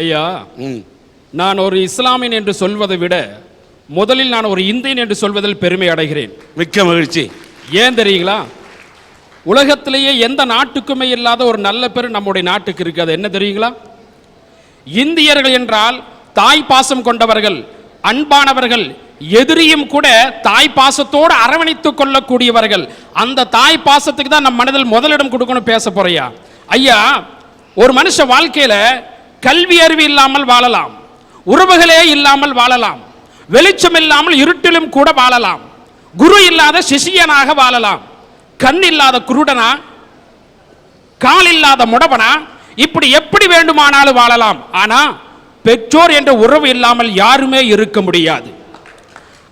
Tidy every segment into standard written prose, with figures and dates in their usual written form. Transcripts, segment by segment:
ஐயா, நான் ஒரு இஸ்லாமியன் என்று சொல்வதை விட முதலில் நான் ஒரு இந்தியன் என்று சொல்வதில் பெருமை அடைகிறேன். மிக்க மகிழ்ச்சி. ஏன் தெரியுங்களா? உலகத்திலேயே எந்த நாட்டுக்குமே இல்லாத ஒரு நல்ல பேர் நம்முடைய நாட்டுக்கு இருக்கு. அது என்ன தெரியுங்களா? இந்தியர்கள் என்றால் தாய் பாசம் கொண்டவர்கள், அன்பானவர்கள், எதிரியும் கூட தாய் பாசத்தோடு அரவணைத்துக் கொள்ளக்கூடியவர்கள். அந்த தாய் பாசத்துக்கு தான் நம் மனதில் முதலிடம் கொடுக்கணும். பேச போறியா ஐயா? ஒரு மனுஷ வாழ்க்கையில கல்வி அறிவு இல்லாமல் வாழலாம், உறவுகளே இல்லாமல் வாழலாம், வெளிச்சம் இல்லாமல் இருட்டிலும் கூட வாழலாம், குரு இல்லாத சிஷியனாக வாழலாம், கண் இல்லாத குருடனா, கால் இல்லாத முடவனா, இப்படி எப்படி வேண்டுமானாலும் வாழலாம். ஆனா பெற்றோர் என்ற உறவு இல்லாமல் யாருமே இருக்க முடியாது.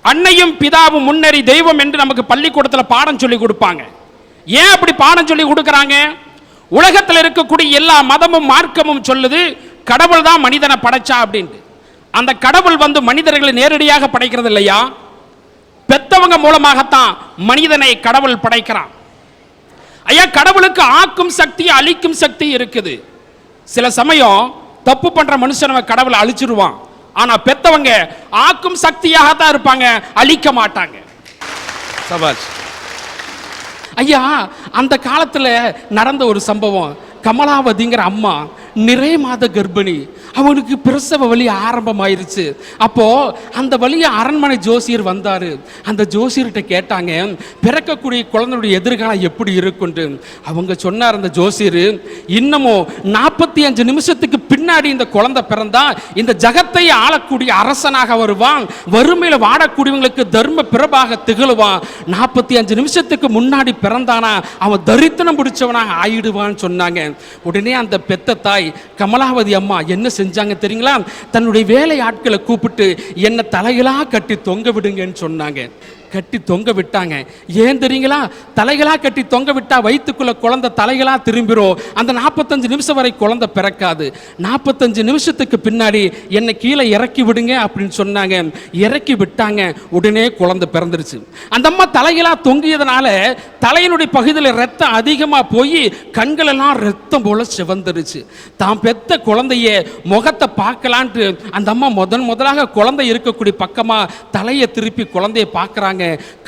அன்னையும் பிதாவும் முன்னேறி தெய்வம் என்று நமக்கு பள்ளிக்கூடத்தில் பாடம் சொல்லி கொடுப்பாங்க. ஏன் அப்படி பாடம் சொல்லி கொடுக்கறாங்க? உலகத்தில் இருக்கக்கூடிய எல்லா மதமும் மார்க்கமும் சொல்லுது கடவுள் தான் மனிதனை படைச்சா அப்படின்ட்டு. அந்த கடவுள் மனிதர்களை நேரடியாக படைக்கிறது இல்லையா, பெத்தவங்க மூலமாகத்தான் மனிதனை கடவுள் படைக்கிறான். ஐயா, கடவுளுக்கு ஆக்கும் சக்தி அழிக்கும் சக்தி இருக்குது. சில சமயம் தப்பு பண்ற மனுஷனை கடவுள் அழிச்சிருவான். ஆனா பெத்தவங்க ஆக்கும் சக்தியாக தான் இருப்பாங்க, அழிக்க மாட்டாங்க. சபாஷ். ஐயா, அந்த காலத்துல நடந்த ஒரு சம்பவம். கமலாவதிங்கிற அம்மா நிறைய மாத கர்ப்பிணி. அவனுக்கு பிரசவ வலி ஆரம்பமாயிருச்சு. அப்போ அந்த வழியை அரண்மனை ஜோசியர் வந்தாரு. அந்த ஜோசியர்கிட்ட கேட்டாங்க, பிறக்கக்கூடிய குழந்தையுடைய எதிர்காலம் எப்படி இருக்குன்னு. அவங்க சொன்னார் அந்த ஜோசியர், இன்னமும் 45 நிமிஷத்துக்கு பின்னாடி இந்த குழந்தை பிறந்தா இந்த ஜகத்தை ஆளக்கூடிய அரசனாக வருவான், வறுமையில வாடக்கூடியவங்களுக்கு தர்ம பிரபாக திகழுவான். 45 நிமிஷத்துக்கு முன்னாடி பிறந்தானா அவன் தரித்திரம் பிடிச்சவனாக ஆயிடுவான்னு சொன்னாங்க. உடனே அந்த பெத்த தாய் கமலாவதி அம்மா என்ன செஞ்சாங்க தெரியுங்களா? தன்னுடைய வேலை ஆட்களை கூப்பிட்டு என்ன தலைகளா கட்டி தொங்க விடுங்கன்னு சொன்னாங்க. கட்டி தொங்க விட்டாங்க. ஏன் தெரியுங்களா? தலைகளா கட்டி தொங்க விட்டா வயிற்றுக்குள்ள குழந்தை தலைகளா திரும்பிரும். அந்த 45 நிமிஷம் வரை குழந்தை பிறக்காது. 45 நிமிஷத்துக்கு பின்னாடி என்னை கீழே இறக்கி விடுங்க அப்படின்னு சொன்னாங்க. இறக்கி விட்டாங்க. உடனே குழந்தை பிறந்துருச்சு. அந்த அம்மா தலைகளா தொங்கியதுனால தலையினுடைய பகுதியில் ரத்தம் அதிகமாக போய் கண்கள் எல்லாம் ரத்தம் போல சிவந்துருச்சு. தான் பெத்த குழந்தைய முகத்தை பார்க்கலான்ட்டு அந்த அம்மா முதலாக குழந்தை இருக்கக்கூடிய பக்கமா தலையை திருப்பி குழந்தைய பார்க்கறாங்க.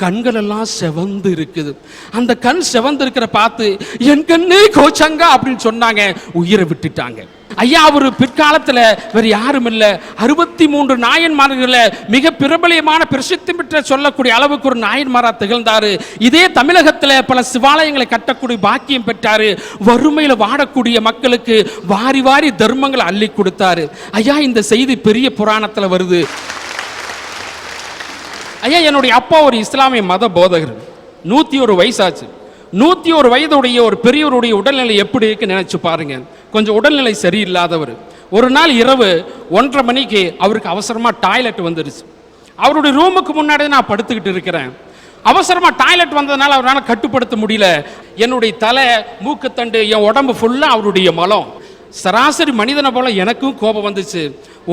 கண்கள் எல்லாம் செவந்து இருக்குது. அந்த கண் செவந்து இருக்கிற பார்த்து என் கண்ணே கோச்சங்க அப்படின்னு சொன்னாங்க. உயிரை விட்டுட்டாங்க. ஐயா, அவர் பிற்காலத்தில் வேறு யாரும் இல்லை, 63 நாயன்மார்கள மிக பிரபலியமான பிரசித்தி பெற்ற சொல்லக்கூடிய அளவுக்கு ஒரு நாயன்மாரா திகழ்ந்தாரு. இதே தமிழகத்தில் பல சிவாலயங்களை கட்டக்கூடிய பாக்கியம் பெற்றாரு. வறுமையில் வாடக்கூடிய மக்களுக்கு வாரி வாரி தர்மங்களை அள்ளி கொடுத்தாரு. ஐயா, இந்த செய்தி பெரிய புராணத்தில் வருது. ஐயா, என்னுடைய அப்பா ஒரு இஸ்லாமிய மத போதகர். 101 வயசாச்சு. 101 வயதுடைய ஒரு பெரியவருடைய உடல்நிலை எப்படி இருக்குன்னு நினைச்சு பாருங்க. கொஞ்சம் உடல்நிலை சரியில்லாதவர். ஒரு நாள் இரவு 1:30 மணிக்கு அவருக்கு அவசரமா டாய்லெட் வந்துருச்சு. அவருடைய ரூமுக்கு முன்னாடி நான் படுத்துக்கிட்டு இருக்கிறேன். அவசரமா டாய்லெட் வந்ததுனால அவரால் கட்டுப்படுத்த முடியல. என்னுடைய தலை, மூக்குத்தண்டு, என் உடம்பு ஃபுல்லா அவருடைய மலம். சராசரி மனிதனை போல எனக்கும் கோபம் வந்துச்சு.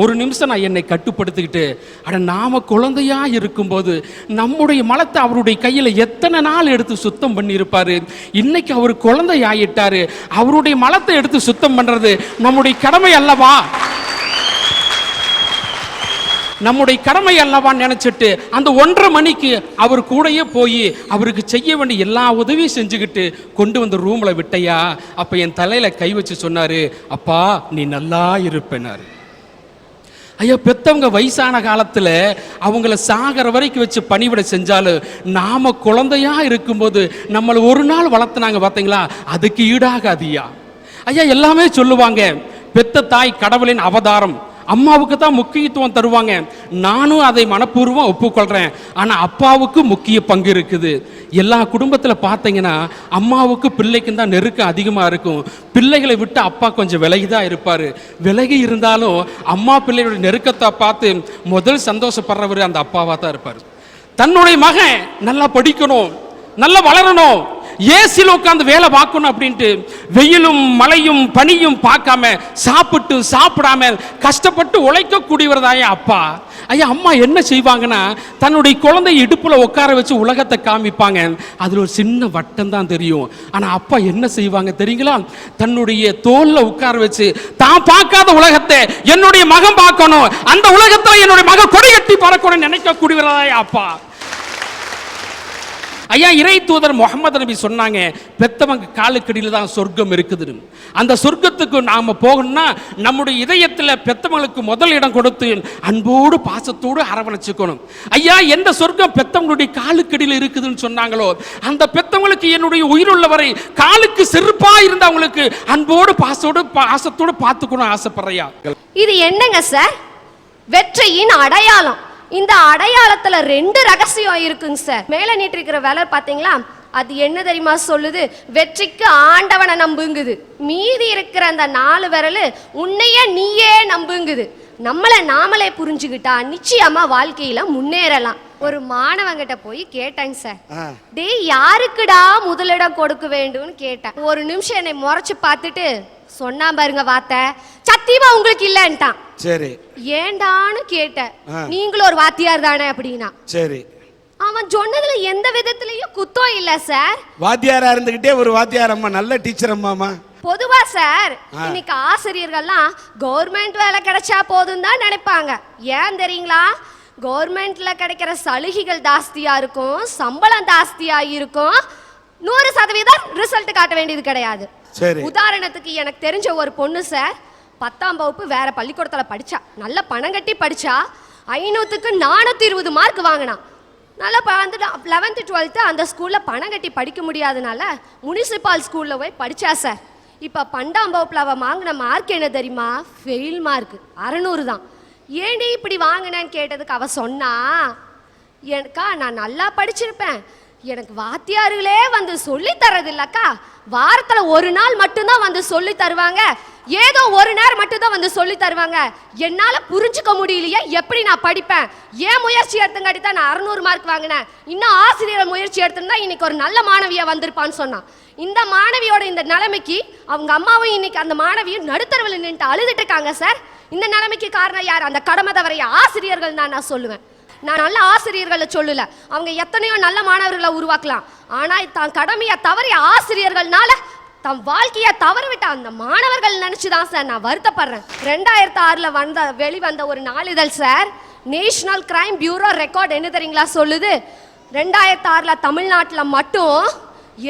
ஒரு நிமிஷம் நான் என்னை கட்டுப்படுத்திக்கிட்டு, அட நாம குழந்தையா இருக்கும்போது நம்முடைய மலத்தை அவருடைய கையில் எத்தனை நாள் எடுத்து சுத்தம் பண்ணியிருப்பாரு. இன்னைக்கு அவர் குழந்தை ஆயிட்டாரு. அவருடைய மலத்தை எடுத்து சுத்தம் பண்றது நம்முடைய கடமை அல்லவா? நம்முடைய கடமை அல்லவான்னு நினைச்சிட்டு அந்த 1:30 மணிக்கு அவர் கூடயே போய் அவருக்கு செய்ய வேண்டிய எல்லா உதவியும் செஞ்சுக்கிட்டு கொண்டு வந்து ரூம்ல விட்டையா. அப்ப என் தலையில கை வச்சு சொன்னாரு, அப்பா நீ நல்லா இருப்பேனாரு. ஐயா, பெத்தவங்க வயசான காலத்துல அவங்கள சாகர வரைக்கும் வச்சு பணிவிட செஞ்சாலும் நாம குழந்தையா இருக்கும்போது நம்மளை ஒரு நாள் வளர்த்துனாங்க பார்த்தீங்களா, அதுக்கு ஈடாகாதியா. ஐயா, எல்லாமே சொல்லுவாங்க பெத்த தாய் கடவுளின் அவதாரம், அம்மாவுக்கு தான் முக்கியத்துவம் தருவாங்க. நானும் அதை மனப்பூர்வம் ஒப்புக்கொள்றேன். ஆனா அப்பாவுக்கு முக்கிய பங்கு இருக்குது. எல்லா குடும்பத்தில் பார்த்தீங்கன்னா அம்மாவுக்கு பிள்ளைக்கும் தான் நெருக்கம் அதிகமாக இருக்கும். பிள்ளைகளை விட்டு அப்பா கொஞ்சம் விலகிதான் இருப்பார். விலகி இருந்தாலும் அம்மா பிள்ளைகளுடைய நெருக்கத்தை பார்த்து முதல் சந்தோஷப்படுறவர் அந்த அப்பாவாக தான் இருப்பார். தன்னுடைய மகன் நல்லா படிக்கணும், நல்லா வளரணும், ஏசில உட்கார்ந்து வேலை பார்க்கணும் அப்படின்ட்டு வெயிலும் மழையும் பனியும் பார்க்காம சாப்பிட்டு சாப்பிடாம கஷ்டப்பட்டு உழைக்கக்கூடியவர் தான் அப்பா. ஐயா அம்மா என்ன செய்வாங்கன்னா தன்னுடைய குழந்தை இடுப்புல உட்கார வச்சு உலகத்தை காமிப்பாங்க. அதுல ஒரு சின்ன வட்டம் தான் தெரியும். ஆனா அப்பா என்ன செய்வாங்க தெரியுங்களா? தன்னுடைய தோல்ல உட்கார வச்சு தான் பார்க்காத உலகத்தை என்னுடைய மகன் பார்க்கணும், அந்த உலகத்துல என்னுடைய மகன் கொடி கட்டி பறக்கணும் நினைக்கக்கூடியவரா அப்பா. ஐயா இறை தூதர் முகமது நபி சொன்னாங்க, பெத்தவங்க காலுக்கடியில் தான் சொர்க்கம் இருக்குது. அந்த சொர்க்கத்துக்கு நாம போகணும்னா நம்முடைய இதயத்தில் பெத்தவங்களுக்கு முதல் இடம் கொடுத்து அன்போடு பாசத்தோடு அரவணைச்சுக்கணும். ஐயா எந்த சொர்க்கம் பெத்தவங்களுடைய காலுக்கடியில் இருக்குதுன்னு சொன்னாங்களோ அந்த பெத்தவங்களுக்கு என்னுடைய உயிருள்ளவரை காலுக்கு செருப்பா இருந்து அவங்களுக்கு அன்போடு பாசத்தோடு பார்த்துக்கணும் ஆசைப்படுறையா. இது என்னங்க சார்? வெற்றியின் அடையாளம். இந்த அடையாளத்துல 2 ரகசியம் இருக்குங்க சார். மேல நீட்டிருக்கிற விரல் பாத்தீங்களா, அது என்ன தெரியுமா சொல்லுது? வெற்றிக்கு ஆண்டவனை நம்புங்குது. மீதி இருக்கிற அந்த 4 விரல் உன்னையே நீயே நம்புங்குது. நம்மளை நாமளே புரிஞ்சுக்கிட்டா நிச்சயமா வாழ்க்கையில முன்னேறலாம். ஒரு மாணவங்கிட்ட போய் கேட்டேங்க சார், டேய் யாருக்குடா முதலிடம் கொடுக்க வேண்டும்னு கேட்டேன். ஒரு நிமிஷம் என்னை முறைச்சு பார்த்துட்டு சொன்னா பாருங்க வார்த்தை, சத்தியமா உங்களுக்கு இல்லன்ட்டான். சரி ஏண்டான்னு கேட்டேன். நீங்களும் ஒரு வாத்தியார் தானே அப்படின்னா. சரி அவன் சொன்னதுல எந்த விதத்திலயும் குத்தம் இல்ல சார். வாத்தியாரா இருந்துகிட்டே ஒரு வாத்தியார் அம்மா, நல்ல டீச்சர் அம்மாமா. பொதுவா சார் இன்னைக்கு ஆசிரியர்கள்லாம் கவர்மெண்ட் வேலை கிடைச்சா போதும் தான் நினைப்பாங்க. ஏன் தெரியுங்களா? கவர்மெண்ட்ல கிடைக்கிற சலுகைகள் ஜாஸ்தியா இருக்கும், சம்பளம் ஜாஸ்தியா இருக்கும், 100% ரிசல்ட் காட்ட வேண்டியது கிடையாது. உதாரணத்துக்கு எனக்கு தெரிஞ்ச ஒரு பொண்ணு சார் 10ஆம் வகுப்பு வேற பள்ளிக்கூடத்துல படிச்சா. நல்ல பணம் கட்டி படிச்சா. 500க்கு 420 மார்க் வாங்கினா. நல்லா 11th 12th அந்த ஸ்கூல்ல பணம் கட்டி படிக்க முடியாதனால முனிசிபால் ஸ்கூல்ல போய் படிச்சா சார். இப்ப 12ஆம் வகுப்புல அவ வாங்கின மார்க் என்ன தெரியுமா? ஃபெயில் மார்க் 600 தான். ஏண்டி இப்படி வாங்கினேன்னு கேட்டதுக்கு அவ சொன்னா, எனக்கா நான் நல்லா படிச்சிருப்பேன், எனக்கு வாத்தியார்களே வந்து சொல்லி தரது இல்லக்கா, வாரத்துல ஒரு நாள் மட்டும்தான் வந்து சொல்லி தருவாங்க, ஏதோ ஒரு நேரம் மட்டும்தான் வந்து சொல்லி தருவாங்க, என்னால புரிஞ்சுக்க முடியலையே, எப்படி நான் படிப்பேன்? ஏன் முயற்சி எடுத்துங்காட்டி தான் நான் 600 மார்க் வாங்கினேன், இன்னும் ஆசிரியர் முயற்சி எடுத்திருந்தா இன்னைக்கு ஒரு நல்ல மாணவியா வந்திருப்பான்னு சொன்னான். இந்த மாணவியோட இந்த நிலைமைக்கு அவங்க அம்மாவும் இன்னைக்கு அந்த மாணவியும் நடுத்தரவில் நின்று அழுதுட்டு இருக்காங்க சார். இந்த நிலைமைக்கு காரணம் யார்? அந்த கடமை தவறைய ஆசிரியர்கள் தான் நான் சொல்லுவேன். நான் நல்ல ஆசிரியர்களை சொல்லல, அவங்க எத்தனையோ நல்ல மாணவர்களை உருவாக்கலாம். ஆனா தான் கடமையை தவறிய ஆசிரியர்கள்னால தம் வாழ்க்கையை தவறவிட்ட அந்த மாணவர்கள் நினைச்சுதான் சார் நான் வருத்தப்படுறேன். 2006 வெளிவந்த ஒரு நாளிதழ் sir, national crime bureau record என்ன தெரியுங்களா சொல்லுது? 2006 தமிழ்நாட்டில் மட்டும்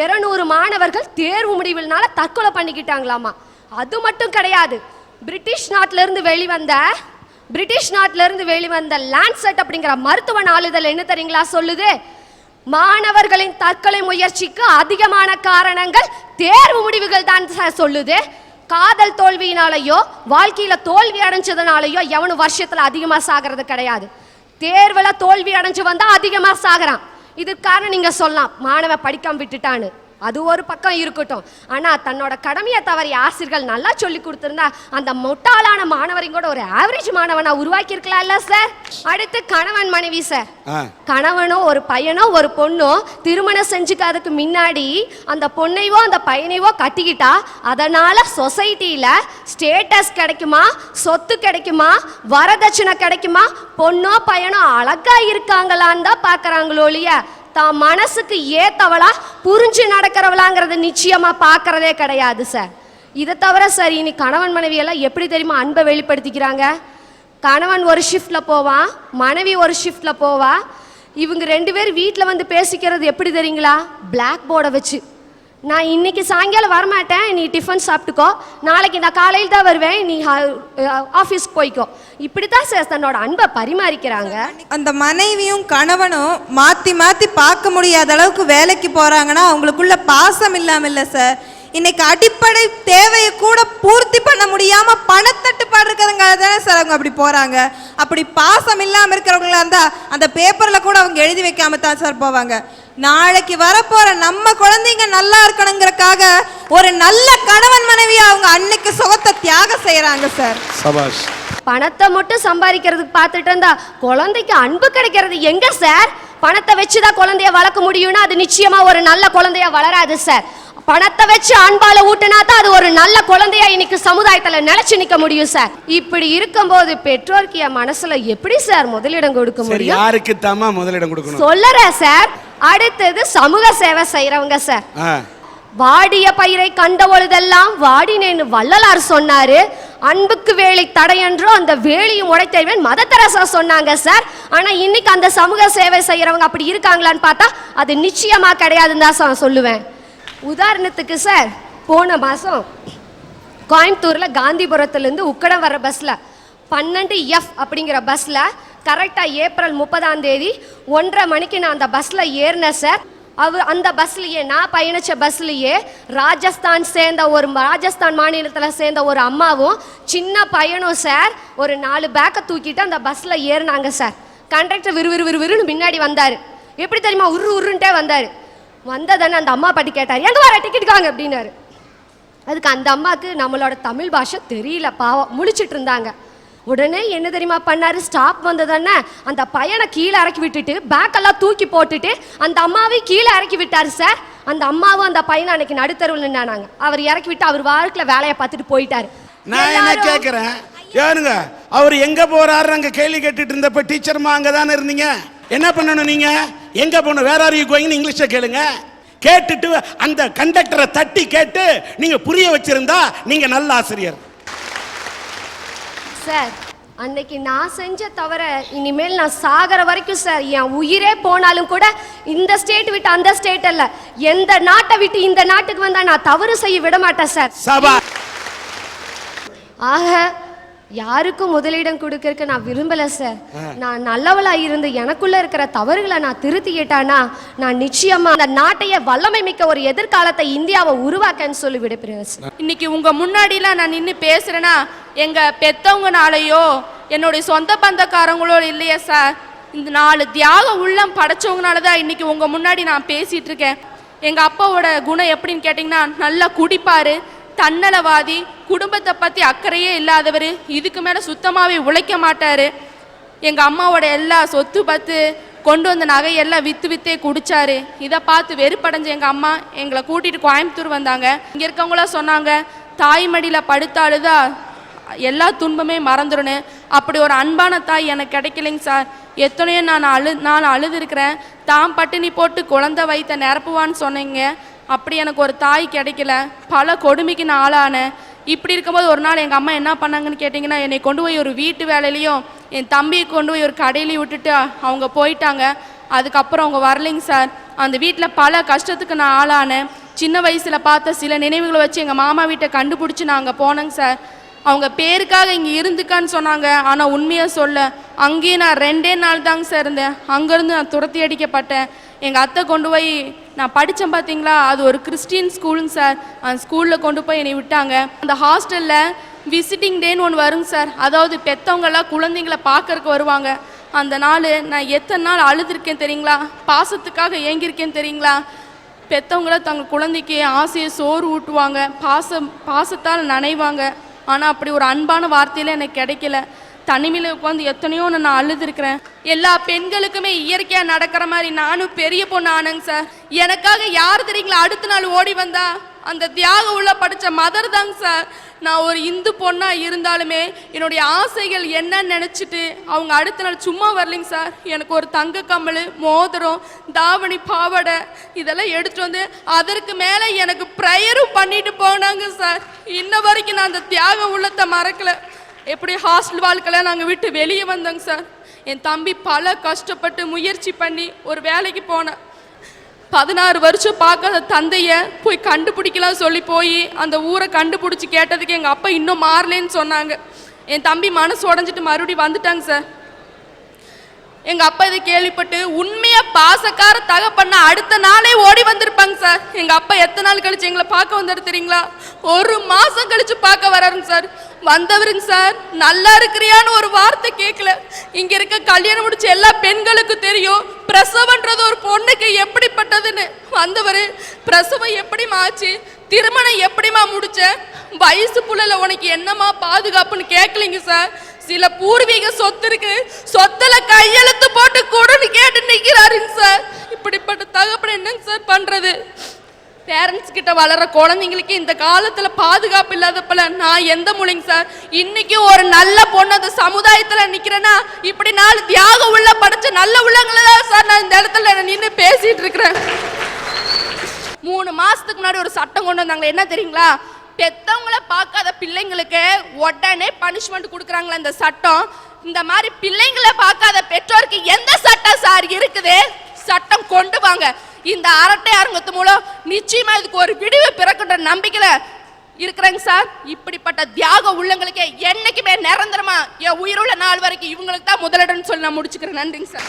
200 மாணவர்கள் தேர்வு முடிவுனால தற்கொலை பண்ணிக்கிட்டாங்களாமா. அது மட்டும் கிடையாது, பிரிட்டிஷ் நாட்டில இருந்து வெளிவந்த லான்செட் அப்படிங்கிற மருத்துவ நாளிதழ் என்ன தெரியுங்களா சொல்லுது? மாணவர்களின் தற்கொலை முயற்சிக்கு அதிகமான காரணங்கள் தேர்வு முடிவுகள் தான் சொல்லுது. காதல் தோல்வியினாலேயோ வாழ்க்கையில தோல்வி அடைஞ்சதுனாலயோ எவனும் வருஷத்துல அதிகமா சாகிறது கிடையாது. தேர்வுல தோல்வி அடைஞ்சு வந்தா அதிகமா சாகிறான். இதுக்கான நீங்க சொல்லலாம் மாணவன் படிக்காம விட்டுட்டான்னு, அது ஒரு பக்கம் இருக்கட்டும். ஆனா தன்னோட கடமையை தவறிய ஆசிரியர்கள் நல்லா சொல்லி கொடுத்திருந்தா அந்த முட்டாளான மாணவரையும் கூட ஒரு ஆவரேஜ் மாணவனா உருவாக்கி இருக்கலாம்ல சார். அடுத்து கணவன் மனைவி சார். கணவனோ ஒரு பையனோ ஒரு பொண்ணோ திருமணம் செஞ்சுக்காததுக்கு முன்னாடி அந்த பொண்ணையோ அந்த பையனையோ கட்டிக்கிட்டா அதனால சொசைட்டில ஸ்டேட்டஸ் கிடைக்குமா, சொத்து கிடைக்குமா, வரதட்சணை கிடைக்குமா, பொண்ணோ பையனோ அழகா இருக்காங்களான்னு தான் பாக்குறாங்களோ இல்லையா, தான் மனசுக்கு ஏத்தவளா புரிஞ்சு நடக்கிறவளாங்கிறது நிச்சயமா பார்க்கறதே கிடையாது சார். இதை தவிர சார் இனி கணவன் மனைவி எல்லாம் எப்படி தெரியுமா அன்பை வெளிப்படுத்திக்கிறாங்க? கணவன் ஒரு ஷிஃப்ட்ல போவான், மனைவி ஒரு ஷிஃப்ட்ல போவா. இவங்க 2 பேர் வீட்டில் வந்து பேசிக்கிறது எப்படி தெரியுங்களா? பிளாக் போர்டை வச்சு, நான் இன்னைக்கு சாயங்காலம் வரமாட்டேன், நீ டிஃபன் சாப்பிட்டுக்கோ, நாளைக்கு நான் காலையில் தான் வருவேன், நீ ஆஃபீஸ்க்கு போய்க்கோ. இப்படித்தான் சார் தன்னோட அன்பை பரிமாறிக்கிறாங்க. அந்த மனைவியும் கணவனும் மாற்றி மாற்றி பார்க்க முடியாத அளவுக்கு வேலைக்கு போகிறாங்கன்னா அவங்களுக்குள்ள பாசம் இல்லாமல் இல்லை சார். இன்னைக்கு அடிப்படை தேவையை கூட பூர்த்தி பண்ண முடியாம பணத்தட்டுப்பாடு இருக்கிறதுனால தானே சார் அவங்க அப்படி போறாங்க. அப்படி பாசம் இல்லாம இருக்கிறவங்களா இருந்தா அந்த பேப்பர்ல கூட அவங்க எழுதி வைக்காம தான் சார் போவாங்க. நாளைக்கு வரப்போற நம்ம குழந்தைங்க நல்லா இருக்கணுங்கிறதுக்காக ஒரு நல்ல கணவன் மனைவியா அவங்க அன்னைக்கு சுகத்தை தியாகம் செய்யறாங்க சார். சபாஷ். பணத்தை மட்டும் சம்பாதிக்கிறதுக்கு பார்த்துட்டு இருந்தா குழந்தைக்கு அன்பு கிடைக்கிறது எங்க சார்? பணத்தை வச்சுதான் குழந்தைய வளர்க்க முடியும்னா அது நிச்சயமா ஒரு நல்ல குழந்தையா வளராது சார். பணத்தை வச்சு அன்பால ஊட்டினா தான் அது ஒரு நல்ல குழந்தையா இன்னைக்கு சமுதாயத்துல நிலைச்சு நிக்க முடியும் சார். இப்படி இருக்கும்போது பெற்றோருக்கு என் மனசுல எப்படி சார் முதலிடம் கொடுக்க முடியும்? யாருக்கு தாமா முதலிடம் கொடுக்கணும் சொல்லுறேன் சார். அடுத்தது சமூக சேவை செய்யறவங்க சார். வாடிய பயிரை கண்ட பொழுதெல்லாம் வாடினேன்னு வள்ளலார் சொன்னாரு. அன்புக்கு வேலி தடையன்றோ அந்த வேலியும் உடைத்தேன் மத தெரசா சொன்னாங்க சார். ஆனா இன்னைக்கு அந்த சமூக சேவை செய்யறவங்க அப்படி இருக்காங்களான்னு பார்த்தா அது நிச்சயமா கிடையாதுன்னு தான் சொல்லுவேன். உதாரணத்துக்கு சார், போன மாதம் கோயம்புத்தூரில் காந்திபுரத்துலேருந்து உக்கடம் வர பஸ்ஸில் 12F அப்படிங்கிற பஸ்ஸில் கரெக்டாக ஏப்ரல் 30ஆம் தேதி 1:30 மணிக்கு நான் அந்த பஸ்ஸில் ஏறினேன் சார். அந்த பஸ்லையே நான் பயணித்த பஸ்லையே ராஜஸ்தான் மாநிலத்தில் சேர்ந்த ஒரு அம்மாவும் சின்ன பையனும் சார் ஒரு 4 பேக்கை தூக்கிட்டு அந்த பஸ்ஸில் ஏறினாங்க சார். கண்டக்டர் விறுவிறுன்னு முன்னாடி வந்தார். எப்படி தெரியுமா, உருன்ட்டே வந்தார். வந்ததானே அந்த அம்மா பாட்டி கேட்டார், எங்க வர டிக்கெட் வாங்க அப்படின்னாரு. அதுக்கு அந்த அம்மாவுக்கு நம்மளோட தமிழ் பாஷை தெரியல, பாவம் முழிச்சிட்டு இருந்தாங்க. உடனே என்ன தெரியுமா பண்ணாரு, ஸ்டாப் வந்ததானே அந்த பையனை கீழே இறக்கி விட்டுட்டு பேக்கெல்லாம் தூக்கி போட்டுட்டு அந்த அம்மாவை கீழே இறக்கி விட்டாரு சார். அந்த அம்மாவும் அந்த பையனை அன்னைக்கு நடுத்தருவில் நின்னாங்க. அவர் இறக்கி விட்டு அவர் வாழ்க்கையில் வேலையை பார்த்துட்டு போயிட்டாரு. நான் என்ன கேட்கிறேன், ஏனுங்க அவர் எங்க போறாரு அங்க கேள்வி கேட்டுட்டு இருந்தப்ப டீச்சர்மா அங்கதானே இருந்தீங்க. என்ன பண்ணணும், நீங்க எங்க போகணும், வேற ஆர் யூ கோயிங்னு இங்கிலீஷ்ல கேளுங்க. கேட்டுட்டு அந்த கண்டக்டரை தட்டி கேட்டு நீங்க புரிய வச்சிருந்தா நீங்க நல்ல ஆசிரியர் சார். அன்னைக்கு நான் செஞ்ச தவிர இனிமேல் நான் சாகர வரைக்கும் சார், என் உயிரே போனாலும் கூட இந்த ஸ்டேட் விட்டு அந்த ஸ்டேட் அல்ல, எந்த நாட்டை விட்டு இந்த நாட்டுக்கு வந்தா நான் தவறு செய்ய விட மாட்டேன் சார். ஆக யாருக்கும் முதலிடம் கொடுக்கறதுக்கு நான் விரும்பல சார். நான் நல்லவளா இருந்து எனக்குள்ள இருக்கிற தவறுகளை நான் திருத்திக்கிட்டானா நான் நிச்சயமா அந்த நாட்டையே வல்லமை மிக்க ஒரு எதிர்காலத்தை இந்தியாவை உருவாக்கன்னு சொல்லி விடுப்பேன் சார். இன்னைக்கு உங்க முன்னாடிலாம் நான் நின்று பேசுறேன்னா எங்க பெத்தவங்கனாலையோ என்னுடைய சொந்த பந்தக்காரங்களோ இல்லையா சார், இந்த 4 தியாக உள்ளம் படைச்சவங்கனால தான் இன்னைக்கு உங்க முன்னாடி நான் பேசிட்டு இருக்கேன். எங்க அப்பாவோட குணம் எப்படின்னு கேட்டிங்கன்னா, நல்லா குடிப்பாரு, தன்னலவாதி, குடும்பத்தை பற்றி அக்கறையே இல்லாதவர், இதுக்கு மேலே சுத்தமாகவே உழைக்க மாட்டார். எங்கள் அம்மாவோட எல்லா சொத்து பத்து கொண்டு வந்த நகையெல்லாம் விற்றே குடித்தாரு. இதை பார்த்து வெறுப்படைஞ்ச எங்கள் அம்மா எங்களை கூட்டிகிட்டு கோயம்புத்தூர் வந்தாங்க. இங்கே இருக்கவங்களாம் சொன்னாங்க, தாய்மடியில் படுத்தாளுதா எல்லா துன்பமே மறந்துடுன்னு. அப்படி ஒரு அன்பான தாய் எனக்கு கிடைக்கலைங்க சார். எத்தனையோ நான் அழுதுருக்கிறேன். தான் பட்டினி போட்டு குழந்தை வைத்த நிரப்புவான்னு சொன்னீங்க, அப்படி எனக்கு ஒரு தாய் கிடைக்கல. பல கொடுமைக்கு நான் ஆளானேன். இப்படி இருக்கும்போது ஒரு நாள் எங்கள் அம்மா என்ன பண்ணாங்கன்னு கேட்டிங்கன்னா, என்னை கொண்டு போய் ஒரு வீட்டு வேலையிலையும் என் தம்பியை கொண்டு போய் ஒரு கடையிலையும் விட்டுட்டு அவங்க போயிட்டாங்க. அதுக்கப்புறம் அவங்க வரலைங்க சார். அந்த வீட்டில் பல கஷ்டத்துக்கு நான் ஆளானேன். சின்ன வயசில் பார்த்த சில நினைவுகளை வச்சு எங்கள் மாமா வீட்டை கண்டுபிடிச்சி நான் அங்கே போனேங்க சார். அவங்க பேருக்காக இங்கே இருந்துக்கான்னு சொன்னாங்க, ஆனால் உண்மையாக சொல்ல அங்கேயும் நான் 2 நாள் தாங்க சார் இருந்தேன். அங்கேருந்து நான் துரத்தி அடிக்கப்பட்டேன். எங்கள் அத்தை கொண்டு போய் நான் படித்தேன் பார்த்தீங்களா, அது ஒரு கிறிஸ்டியன் ஸ்கூலுங்க சார். அந்த ஸ்கூலில் கொண்டு போய் என்னை விட்டாங்க. அந்த ஹாஸ்டலில் விசிட்டிங் டேன்னு ஒன்று வருங்க சார். அதாவது பெற்றவங்கெல்லாம் குழந்தைங்கள பார்க்கறக்கு வருவாங்க. அந்த நாள் நான் எத்தனை நாள் அழுதுருக்கேன் தெரியுங்களா, பாசத்துக்காக ஏங்கியிருக்கேன் தெரியுங்களா. பெற்றவங்கள தங்கள் குழந்தைக்கு ஆசையை சோறு ஊட்டுவாங்க, பாசத்தால் நனைவாங்க. ஆனால் அப்படி ஒரு அன்பான வார்த்தையில எனக்கு கிடைக்கல. தனிமையில் உட்காந்து எத்தனையோ நான் அழுதுருக்கிறேன். எல்லா பெண்களுக்குமே இயற்கையாக நடக்கிற மாதிரி நானும் பெரிய பொண்ணு ஆனேங்க சார். எனக்காக யார் தெரியுங்களா அடுத்த நாள் ஓடி வந்தா, அந்த தியாக உள்ள படித்த மதர் தாங்க சார். நான் ஒரு இந்து பொண்ணாக இருந்தாலுமே என்னுடைய ஆசைகள் என்னன்னு நினச்சிட்டு அவங்க அடுத்த நாள் சும்மா வரலைங்க சார். எனக்கு ஒரு தங்க கம்மல், மோதிரம், தாவணி, பாவடை இதெல்லாம் எடுத்துட்டு வந்து அதற்கு மேலே எனக்கு ப்ரேயரும் பண்ணிட்டு போனாங்க சார். இன்ன வரைக்கும் நான் அந்த தியாக உள்ளத்தை மறக்கலை. எப்படி ஹாஸ்டல் வாழ்க்கையில் நாங்கள் விட்டு வெளியே வந்தோங்க சார். என் தம்பி பல கஷ்டப்பட்டு முயற்சி பண்ணி ஒரு வேலைக்கு போனேன். 16 வருஷம் பார்க்காத தந்தையை போய் கண்டுபிடிக்கலாம் சொல்லி போய் அந்த ஊரை கண்டுபிடிச்சி கேட்டதுக்கு எங்கள் அப்பா இன்னும் மாறலேன்னு சொன்னாங்க. என் தம்பி மனசு உடஞ்சிட்டு மறுபடியும் வந்துட்டாங்க சார். எங்கள் அப்பா இதை கேள்விப்பட்டு உண்மையாக பாசக்கார தகப்பண்ண அடுத்த நாளே ஓடி வந்திருப்பாங்க சார். எங்கள் அப்பா எத்தனை நாள் கழிச்சு எங்களை பார்க்க வந்தாரு தெரியுங்களா, 1 மாதம் கழிச்சு பார்க்க வராருங்க சார். வந்தவருங்க சார், நல்லா இருக்கிறியான்னு ஒரு வார்த்தை கேட்கல. இங்கே இருக்க கல்யாணம் முடிச்ச எல்லா பெண்களுக்கும் தெரியும் பிரசவன்றது ஒரு பொண்ணுக்கு எப்படிப்பட்டதுன்னு. வந்தவர் பிரசவம் எப்படிமா ஆச்சு, திருமணம் எப்படிமா முடிச்ச, வயசு புள்ளல உனக்கு என்னமா பாதுகாப்புன்னு கேட்கலிங்க சார். சில பூர்வீக சொத்து இருக்கு, சொத்துல கையெழுத்து போட்டு கூடன்னு கேட்டு நிக்கிறாருங்க சார். இப்படிப்பட்ட தகப்பன என்னங்க சார் பண்றது? பேரண்ட்ஸ் கிட்ட வளர குழந்தைங்களுக்கு இந்த காலத்துல பாதுகாப்பு இல்லாதப்பல நான் எந்த மூலிங்க சார்? இன்னைக்கு ஒரு நல்ல பொண்ணு அந்த சமுதாயத்துல நிக்கிறேன்னா இப்படி 4 தியாக உள்ள படைச்ச நல்ல உள்ளங்கள சார் நான் இந்த இடத்துல நின்று பேசிட்டு இருக்கிறேன். 3 மாசத்துக்கு முன்னாடி ஒரு சட்டம் கொண்டு வந்தாங்க. என்ன தெரியுங்களா? பெத்தவங்களை பார்க்காத பிள்ளைங்களுக்கு உடனே பனிஷ்மெண்ட் கொடுக்குறாங்களா இந்த சட்டம். இந்த மாதிரி பிள்ளைங்களை பார்க்காத பெற்றோருக்கு எந்த சட்டம் சார் இருக்குது? சட்டம் கொண்டு வாங்க. இந்த அரட்டை அரங்கத்து மூலம் நிச்சயமா இதுக்கு ஒரு விடிவு பிறக்கின்ற நம்பிக்கையில இருக்கிறேங்க சார். இப்படிப்பட்ட தியாக உள்ளங்களுக்கு என்னைக்குமே நிரந்தரமா என் உயிருள்ள நாள் வரைக்கும் இவங்களுக்கு தான் முதலிடம்னு சொல்லி நான் முடிச்சுக்கிறேன். நன்றிங்க சார்.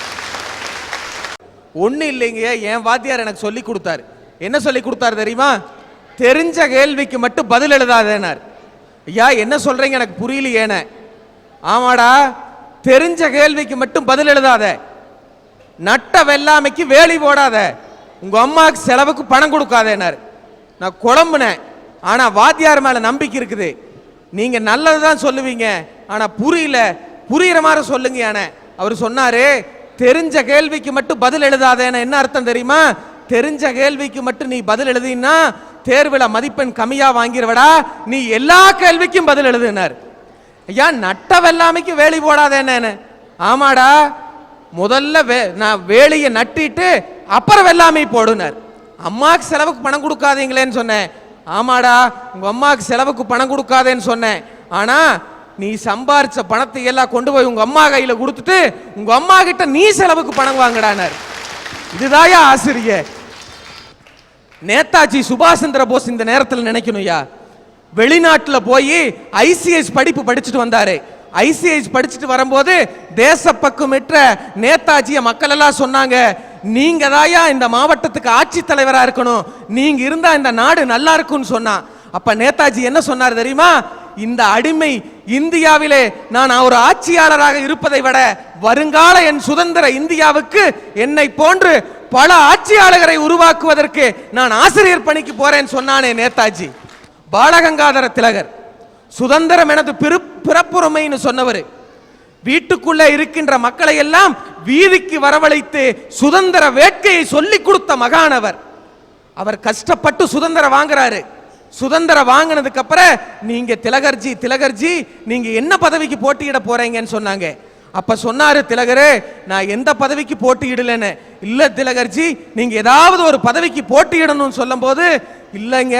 ஒன்றும் இல்லைங்க, என் வாத்தியார் எனக்கு சொல்லி கொடுத்தாரு. என்ன சொல்லி கொடுத்தாரு தெரியுமா? தெரிஞ்ச கேள்விக்கு மட்டும் பதில் எழுதாதேனார். ஐயா என்ன சொல்றீங்க எனக்கு புரியலையேன. ஆமாடா, தெரிஞ்ச கேள்விக்கு மட்டும் பதில் எழுதாத, நட்ட வெள்ளாமைக்கு வேலி போடாத, உங்க அம்மாவுக்கு செலவுக்கு பணம் கொடுக்காதேனார். நான் குழம்புனேன். ஆனா வாத்தியார் மேல நம்பிக்கை இருக்குது. நீங்க நல்லதுதான் சொல்லுவீங்க, ஆனா புரியல, புரியுற மாதிரி சொல்லுங்க. அவர் சொன்னாரு தெரிஞ்ச கேள்விக்கு மட்டும் பதில் எழுதாதேன்னு. என்ன அர்த்தம் தெரியுமா? தெரிஞ்ச கேள்விக்கு மட்டும் நீ பதில் எழுதினா தேர்வுல மதிப்பெண் கம்மியா வாங்கிடுவடா, நீ எல்லா கேள்விக்கும் பதில் எழுதுனார். ஐயா நட்ட வெள்ளாமைக்கு வேலி போடாதேன்னு. ஆமாடா, முதல்ல நான் வேலியை நட்டிட்டு அப்புறம் வெள்ளாமை போடுனார். அம்மாவுக்கு செலவுக்கு பணம் கொடுக்காதீங்களேன்னு சொன்னேன். ஆமாடா, உங்க அம்மாவுக்கு செலவுக்கு பணம் கொடுக்காதேன்னு சொன்னேன். ஆனா நீ சம்பாரிச்ச பணத்தை எல்லாம் கொண்டு போய் உங்க அம்மா கையில கொடுத்துட்டு உங்க அம்மா கிட்ட நீ செலவுக்கு பணம் வாங்கடானார். இதுதாயா ஆசிரியர். நேதாஜி சுபாஷ் சந்திர போஸ் இந்த நேரத்தில் நினைக்கணும்யா. வெளிநாட்டில் போய் ஐசிஎஸ் படிப்பு படிச்சுட்டு வந்தாரு. ஐசிஎஸ் படிச்சுட்டு வரும்போது தேசப்பக்குமிற்ற நேதாஜிய மக்கள் எல்லாம் சொன்னாங்க, நீங்க தாயா இந்த மாவட்டத்துக்கு ஆட்சி தலைவரா இருக்கணும், நீங்க இருந்தா இந்த நாடு நல்லா இருக்கும்னு சொன்னா. அப்ப நேதாஜி என்ன சொன்னார் தெரியுமா? இந்த அடிமை இந்தியாவிலே நான் ஒரு ஆட்சியாளராக இருப்பதை விட வருங்கால என் சுதந்திர இந்தியாவுக்கு என்னை போன்று பல ஆட்சியாளர்களை உருவாக்குவதற்கு நான் ஆசிரியர் பணிக்கு போறேன்னு சொன்னானே நேதாஜி. பாலகங்காதர திலகர் சுதந்திரம் எனது பிறப்புரிமைன்னு சொன்னவர். வீட்டுக்குள்ள இருக்கின்ற மக்களை எல்லாம் வீதிக்கு வரவழைத்து சுதந்திர வேட்கையை சொல்லிக் கொடுத்த மகானவர். அவர் கஷ்டப்பட்டு சுதந்திரம் வாங்குறாரு. சுதந்திரம் வாங்கினதுக்கு அப்புறம் நீங்க திலகர்ஜி நீங்க என்ன பதவிக்கு போட்டியிட போறீங்கன்னு சொன்னாங்க. அப்ப சொன்னாரு திலகரே, நான் எந்த பதவிக்கு போட்டியிடலன்னு. இல்ல திலகர்ஜி, நீங்க ஏதாவது ஒரு பதவிக்கு போட்டியிடணும்னு சொல்லும் போது, இல்லைங்க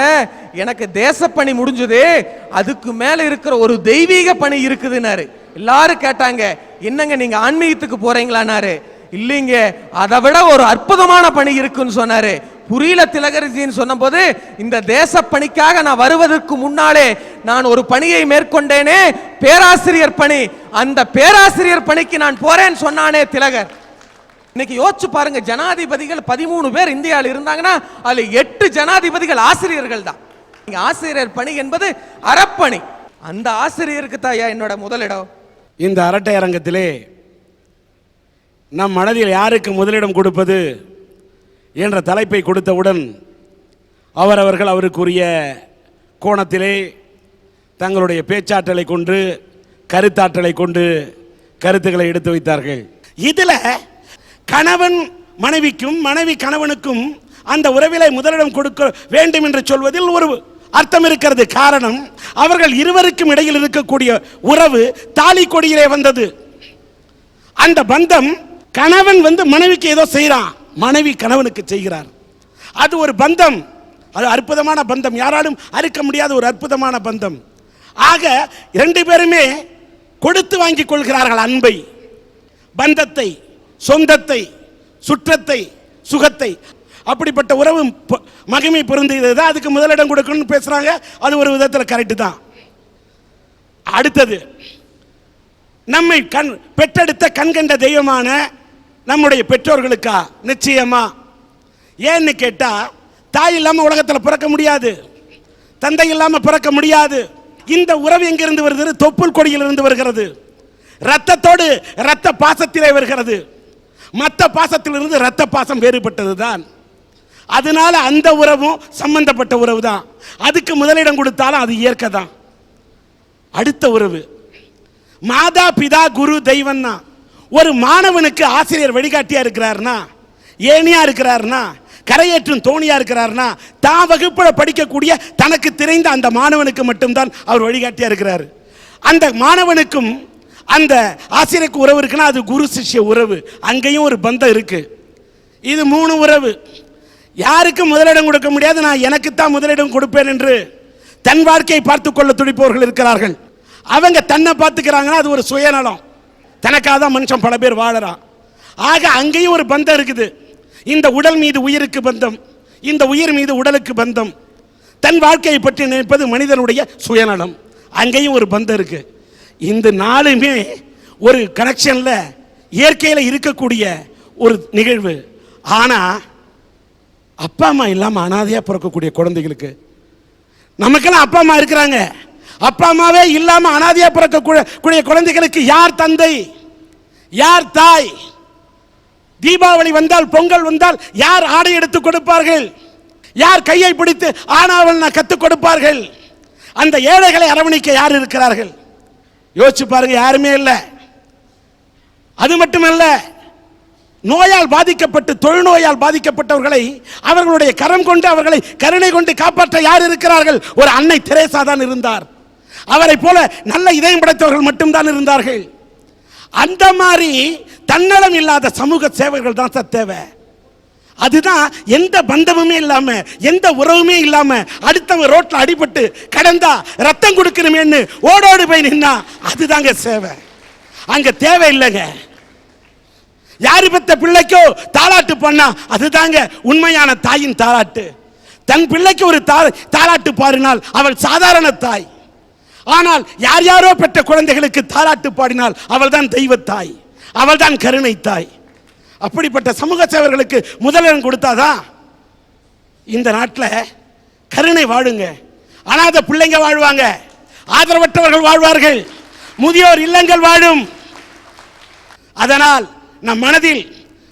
எனக்கு தேசப்பணி முடிஞ்சது, அதுக்கு மேல இருக்கிற ஒரு தெய்வீக பணி இருக்குதுன்னாரு. எல்லாரும் கேட்டாங்க, என்னங்க நீங்க ஆன்மீகத்துக்கு போறீங்களான்னாரு. இல்லைங்க, அதை விட ஒரு அற்புதமான பணி இருக்குன்னு சொன்னாரு. புரியல திலகர்ஜின்னு சொன்னபோது, இந்த தேச பணிக்காக நான் வருவதற்கு முன்னாலே நான் ஒரு பணியை மேற்கொண்டேனே, பேராசிரியர் பணி. அந்த பேராசிரியர் பணிக்கு நான் போறேன்னு சொன்னானே திலகர். இன்னைக்கு யோசிச்சு பாருங்க, ஜனாதிபதிகள் 13 பேர் இந்தியாவில் இருந்தாங்கன்னா அதுல 8 ஜனாதிபதிகள் ஆசிரியர்கள் தான். ஆசிரியர் பணி என்பது அறப்பணி. அந்த ஆசிரியருக்கு தாயா என்னோட முதலிடம். இந்த அரட்டை அரங்கத்திலே நம் மனதில் யாருக்கு முதலிடம் கொடுப்பது என்ற தலைப்பை கொடுத்தவுடன் அவரவர்கள் அவருக்குரிய கோணத்திலே தங்களுடைய பேச்சாற்றலை கொண்டு கருத்தாற்றலை கொண்டு கருத்துக்களை எடுத்து வைத்தார்கள். இதில் கணவன் மனைவிக்கும் மனைவி கணவனுக்கும் அந்த உறவிலை முதலிடம் கொடுக்க வேண்டும் என்று சொல்வதில் ஒரு அர்த்தம் இருக்கிறது. காரணம், அவர்கள் இருவருக்கும் இடையில் இருக்கக்கூடிய உறவு தாலி கொடியிலே வந்தது. அந்த பந்தம், கணவன் மனைவிக்கு ஏதோ செய்கிறான், மனைவி கணவனுக்கு செய்கிறார். அது ஒரு பந்தம், அது அற்புதமான பந்தம், யாராலும் அறுக்க முடியாத ஒரு அற்புதமான பந்தம். ஆக 2 பேருமே கொடுத்து வாங்கிக் கொள்கிறார்கள் அன்பை, பந்தத்தை, சொந்தத்தை, சுற்றத்தை, சுகத்தை. அப்படிப்பட்ட உறவு மகிமை பொருந்தியது. அதுக்கு முதலிடம் கொடுக்கணும்னு பேசுறாங்க. அது ஒரு விதத்தில் கரெக்ட் தான். அடுத்தது, நம்மை பெற்றெடுத்த கண்கண்ட தெய்வமான நம்முடைய பெற்றோர்களுக்கா? நிச்சயமா. ஏன்னு கேட்டா, தாய் இல்லாம உலகத்தில் பிறக்க முடியாது, தந்தை இல்லாம பிறக்க முடியாது. இந்த உறவு எங்கிருந்து வருகிறது? தொப்புள் கொடியிலிருந்து வருகிறது. ரத்தத்தோடு ரத்த பாசத்திலே வருகிறது. மற்ற பாசத்திலிருந்து ரத்த பாசம் வேறுபட்டது தான். அதனால அந்த உறவும் சம்பந்தப்பட்ட உறவு தான். அதுக்கு முதலிடம் கொடுத்தாலும் அது இயற்கை தான். அடுத்த உறவு, மாதா பிதா குரு தெய்வம்னா ஒரு மாணவனுக்கு ஆசிரியர் வழிகாட்டியா இருக்கிறார்னா, ஏனியா இருக்கிறார்னா, கரையேற்றும் தோணியா இருக்கிறார்னா, தான் வகுப்புல படிக்கக்கூடிய தனக்கு தெரிந்த அந்த மாணவனுக்கு மட்டும்தான் அவர் வழிகாட்டியா இருக்கிறார். அந்த மாணவனுக்கும் அந்த ஆசிரியருக்கு உறவு இருக்குன்னா அது குரு சிஷ்ய உறவு. அங்கேயும் ஒரு பந்தம் இருக்கு. இது 3 உறவு. யாருக்கும் முதலிடம் கொடுக்க முடியாது, நான் எனக்குத்தான் முதலிடம் கொடுப்பேன் என்று தன் வாழ்க்கையை பார்த்து கொள்ள துடிப்பவர்கள் இருக்கிறார்கள். அவங்க தன்னை பார்த்துக்கிறாங்கன்னா அது ஒரு சுயநலம். தனக்காக தான் மனுஷன் பல பேர் வாழறான். ஆக அங்கேயும் ஒரு பந்தம் இருக்குது. இந்த உடல் மீது உயிருக்கு பந்தம், இந்த உயிர் மீது உடலுக்கு பந்தம். தன் வாழ்க்கையை பற்றி நினைப்பது மனிதனுடைய சுயநலம். அங்கேயும் ஒரு பந்தம் இருக்கு. இந்த 4மே ஒரு கனெக்ஷன்ல இயற்கையில் இருக்கக்கூடிய ஒரு நிகழ்வு. ஆனா அப்பா அம்மா இல்லாம அனாதையா பிறக்கக்கூடிய குழந்தைகளுக்கு, நமக்கெல்லாம் அப்பா அம்மா இருக்கிறாங்க, அப்பா அம்மாவே இல்லாம அனாதையா பிறக்கக்கூடிய குழந்தைகளுக்கு யார் தந்தை, யார் தாய்? தீபாவளி வந்தால், பொங்கல் வந்தால் யார் ஆடை எடுத்து கொடுப்பார்கள்? யார் கையை பிடித்து ஆனாவல் கத்துக் கொடுப்பார்கள்? அந்த ஏழைகளை அரவணைக்க யார் இருக்கிறார்கள்? யோசிச்சு பாருங்க, யாருமே இல்லை. அது மட்டுமல்ல, நோயால் பாதிக்கப்பட்டு தொழுநோயால் பாதிக்கப்பட்டவர்களை அவர்களுடைய கரம் கொண்டு அவர்களை கருணை கொண்டு காப்பாற்ற யார் இருக்கிறார்கள்? ஒரு அன்னை தெரேசா தான் இருந்தார். அவரை போல நல்ல இதயம் படைத்தவர்கள் மட்டும்தான் இருந்தார்கள். அந்த மாதிரி தன்னலம் இல்லாத சமூக சேவைகள் தான் தேவை. அதுதான் எந்த பந்தமுமே இல்லாம, எந்த உறவுமே இல்லாம, அடுத்தவங்க ரோட்ல அடிபட்டு கடந்தா ரத்தம் கொடுக்கணுமேன்னு ஓடோடு போய் நின்னா அதுதாங்க சேவை. அங்க தேவை இல்லைங்க. யாரு பெத்த பிள்ளைக்கோ தாலாட்டு பண்ணா அதுதாங்க உண்மையான தாயின் தாலாட்டு. தன் பிள்ளைக்கு ஒரு தாலாட்டு பாடினால் அவள் சாதாரண தாய். ஆனால் யார் யாரோ பெற்ற குழந்தைகளுக்கு தாலாட்டு பாடினால் அவள் தான் தெய்வ தாய், அவள் தான் கருணை தாய். அப்படிப்பட்ட சமூக சேவர்களுக்கு முதலிடம் கொடுத்தாதான் இந்த நாட்டில் கருணை வாழுங்க. அனாதை பிள்ளைங்க வாழ்வாங்க, ஆதரவற்றவர்கள் வாழ்வார்கள், முதியோர் இல்லங்கள் வாழும். அதனால் நம் மனதில்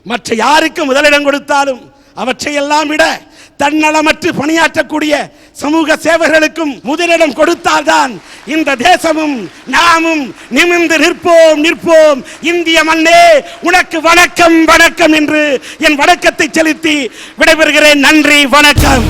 மற்ற யாருக்கு முதலிடம் கொடுத்தாலும் அவற்றையெல்லாம் விட தன்னலமற்று பணியாற்றக்கூடிய சமூக சேவர்களுக்கும் முதலிடம் கொடுத்தால்தான் இந்த தேசமும் நாமும் நிமிர்ந்து நிற்போம். இந்திய மண்ணே உனக்கு வணக்கம் வணக்கம் என்று என் வணக்கத்தை செலுத்தி விடைபெறுகிறேன். நன்றி, வணக்கம்.